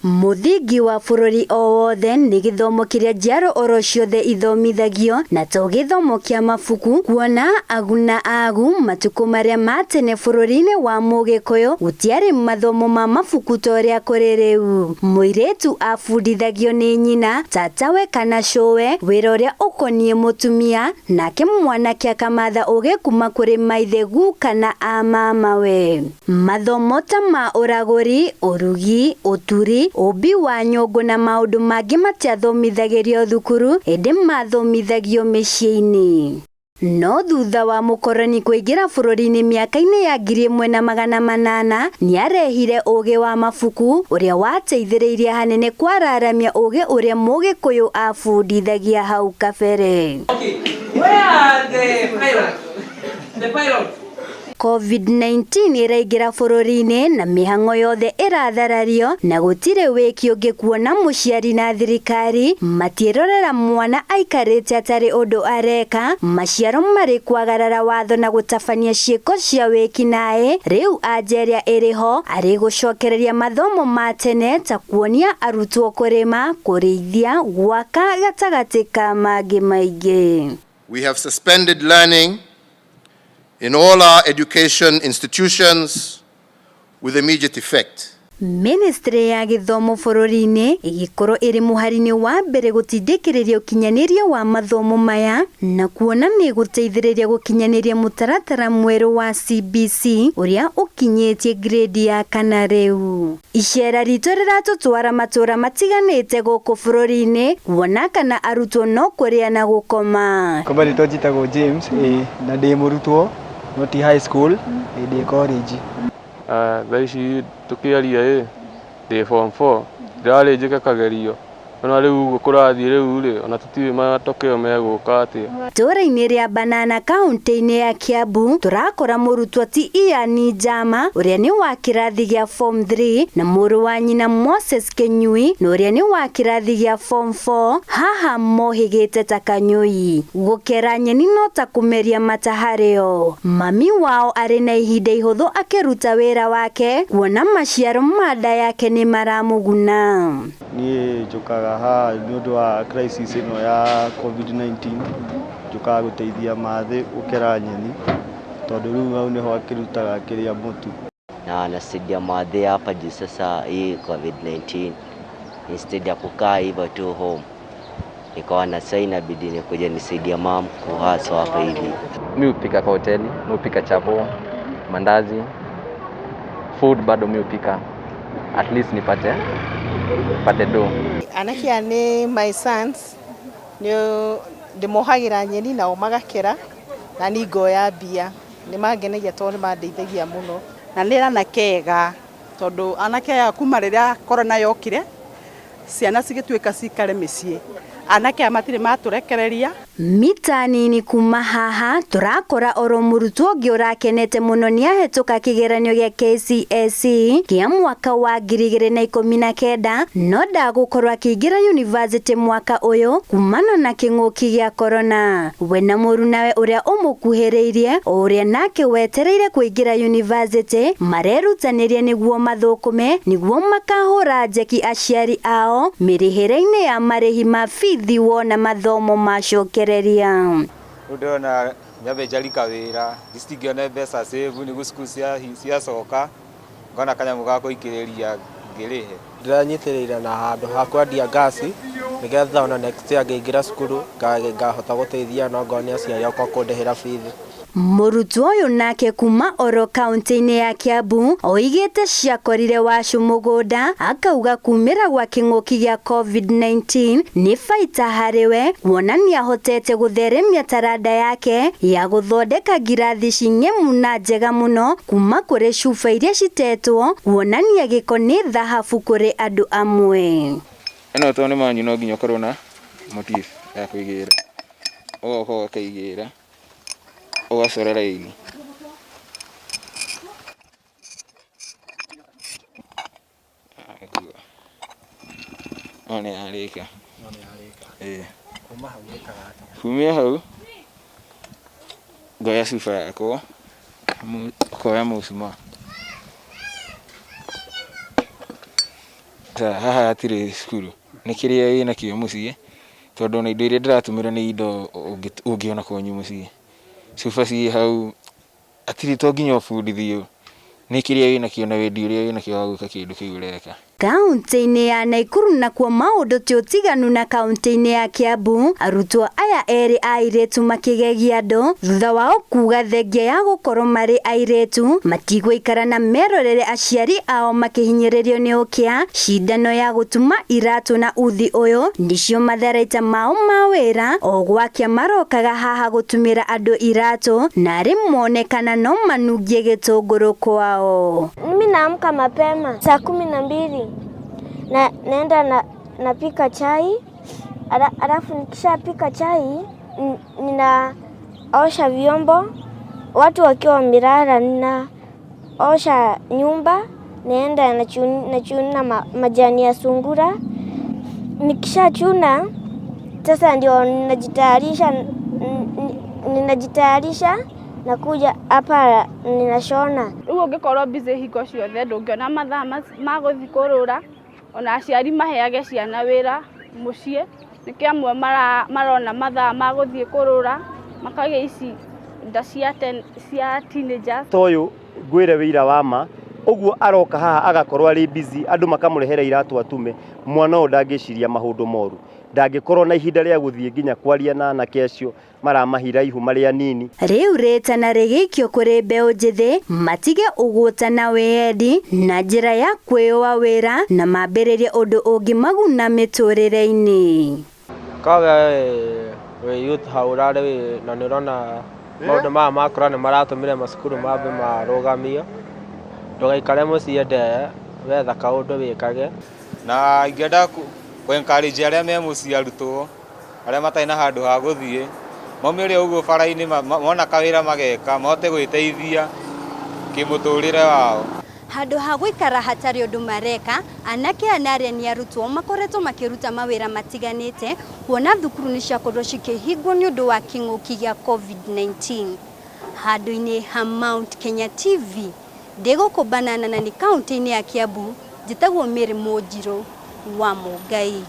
Muthingi wa bururi o wothe ni githomo kiria njiaro oro ciothe ithomithagio na to githomo kia mabuku kuona aguna agu matuku maria matene bururi-ini wa Mugikuyu gutiari mathomo ma mabuku toria kuri riu. Muiretu abundithagio ni nyina, tatawe kana showe wira uria ukonie mutumia, nake mwanake akamatha uge kuma kuri maithegu kana amamawe. Mathomo ta ma uraguri, urugi, uturi, ubi wa nyungu na maundu mangi matiathomithagirio thukuru indi mathomithagio micii-ini. No thutha wa mukoroni kuingira bururi-ini miaka-ini ya 1800 ni arehire ugi wa mabuku uria wateithiriirie hanene kwararamia ugi uria Mugikuyu abundithagia hau kabere. Where are the pilots? The pilots. COVID-19 iraingira bururi-ini na mihango yothe iratharario na gutire wiki ungi kuona muciari na thirikari matiirorera mwana aikarite atari undu areka, maciaro mari kwagarara watho na gutabania ciiko cia wiki nae. Riu ajeria iriho ari gucokereria mathomo ma tene ta kuonia arutwo kurima, kurithia, gwaka gatagati ka mangi maingi. We have suspended learning in all our education institutions with immediate effect. Ministry ya Githomo bururi-ini igikorwo iri muhari-ini wa mbere gutindikiriria ukinyaniria wa mathomo maya na kuona ni guteithiriria gukinyaniria mutaratara mweru wa CBC uria ukinyitie grade ya 4 riu. Icera ritu riratutwara matura matiganite guku bururi-ini kuona kana arutwo no kuria na gukoma. Kwa rito njitagwo James na ndi murutwo noti high school ndi college. Thaici tukiaria ndi form 4 ndirarĩnjĩka kagerio ona rĩu gũkũrathiĩ rĩu ona tũtirĩ matokeo megũka atĩa. Tura-ini ria Banana kaunti-ini ya Kiambu turakora murutwo ti Iani Njama uria ni wa kirathi gia form 3 na muru wa nyina Moses Kenyui na uria ni wa kirathi gia form 4 haha mohigite ta Kanyui. Gukera nyeni no ta kumeria mata hario. Mami wao ari na ihinda ihuthu akiruta wira wake kuona maciaro ma nda yake ni maramuguna. Ni njukaga ha ni undu wa crisis ino ya COVID-19 njukaga guteithia mathi ukera nyeni tondu riu au niho akirutaga kiria mutu na nasaidia mathi hapa juu sasa hii COVID-19 instead ya kukaa hivyo tu home nikawa na sasa inabidi nikuja nisaidia mam kuhaso hapa hivi. Mimi upika kwa hoteli, mimi upika chapo, mandazi, food bado mimi upika at least nipate do. Anakia ni my sons ni ndimohagira nyeni na magakera na ni ngoya bia ni mangenagia tondu mandeithagia muno na nira na kega tondu anake ya kuma riria corona yokire ciana cigituika cikare micii anake amatire maturekereria. Mita nini kuma haha turakora oro murutwo ungi urakenete muno ni ahituka kigeranio gia KCSE kia mwaka wa 2019 no ndagukorwo akiingira university mwaka uyu kumana na king'uki gia corona. We na muru nawe uria umukuhiriirie uria nake wetereire kuingira university marerutaniria niguo mathukume niguo makahura njeki aciari ao mirihire-ini ya marihi ma fithi wona mathomo macokereria. Udona nyabe jalika wira distingione besa save ni gusku cia soka ngona kanyamu gako ikiriria ngirihe ndiranyitiriira na handu hakwendia gasi nigetha ona next year ngingira cukuru ngahota guteithia no ngone aciari akwa kundihira fithi. Murutwo uyu nake kuma oro kaunti-ini ya Kiambu oigite ciakorire wacu mugunda akauga kumira gwa king'uki gia COVID-19 ni faita hariwe kuona ni ahotete gutheremia taranda yake ya guthondeka ngirathi cing'emu na njega muno kuma kuri cuba iria citetwo kuonania giko ni thahabu kuri andu amwe. Eno to ni manyu no nginya korwo na motif ya kuigira oho akaigira ugacorera ini one arika kumia hau ngoya cuba yakwa koya musuma haha hatirĩ cukuru nĩ kĩrĩa wĩna kĩo mũciĩ tondũ na indo iria ndĩratũmĩra nĩ indo ũngĩona kwanyu mũciĩ cuba ciĩ hau atirĩ to nginya ũbundithio nĩ kĩrĩa wĩna kĩo na wendi ũrĩa wĩna kĩo wa gwĩka kĩndũ kĩu ũreka. Kaunti-inĩ ya Naikuru nakuo maũndũ ti ũtiganu na kaunti-inĩ ya Kiambu, arutwo aya erĩ airĩtu makĩgegia andũ thutha wao kuga thengia ya gũkorwo marĩ airĩtu matigũikara na merorere aciari ao makĩhinyĩrĩrio nĩ ũkĩa. Cindano ya gũtuma iratũ na uthi ũyũ nĩcio matharaita mao ma wĩra, o gwakia marokaga haha gũtumĩra andũ iratũ na rĩmonekana no manungie gĩtũngũrũ kwao. Mimi naamka mapema saa 12 na naenda napika chai, alafu nikishapika chai ninaosha vyombo, watu wakiwa wamelala ninaosha nyumba, naenda nachuna majani ya sungura. Nikishachuna sasa ndio ninajitayarisha nakuja hapa ninashona. Rĩu ũngĩkorwo busy hingo ciothe ndũngĩona mathaa ma gũthiĩ kũrũra, ona aciari maheage ciana wĩra mũciĩ, nĩkĩ amwe marona mathaa ma gũthiĩ kũrũra makagĩa ici nda cia teenagers. Toyũ ngwĩre wĩira wa ma ũguo aroka haha agakorwo arĩ busy andũ makamũrehera iratũ atume, mwana ũyũ ndangĩciria maũndũ moru, ndangĩkorwo na ihinda rĩa gũthiĩ nginya kwaria na anake acio maramahira ihu marĩ anini. Rĩu rĩtana rĩgĩikio kũrĩ mbeũ njĩthĩ matige ũgũta na wĩendi na njĩra ya kwĩyoa wĩra na mambĩrĩrie ũndũ ũngĩmaguna mĩtũrĩre-inĩ. Kaga we youth hau rarĩ na nĩrona maũndũ maya makora nĩ maratũmire macukuru mambe marũgamio, ndũgaikare mũciĩ nde wetha kaũndũ wĩkage. Na ingĩenda encourage arĩa me mũciĩ arutwo arĩa matarĩ na handũ ha gũthiĩ maumĩre ũguo bara-inĩ mona kawĩra mageka mahote gwĩteithia kĩmũtũrĩre wao. Handũ ha gũikara hatarĩ ũndũ mareka, anake anarĩa nĩ arutwo makoretwo makĩruta mawĩra matiganĩte kuona thukuru nĩ ciakorwo cikĩhingwo nĩ ũndũ wa kĩng'ũki gĩa COVID-19. Handũ-inĩ ha Mount Kenya TV ndĩgũkũ banana na nĩ kaunti-inĩ ya Kiambu, njĩtagwo Mĩrĩ Mũnjirũ wa Mũngai.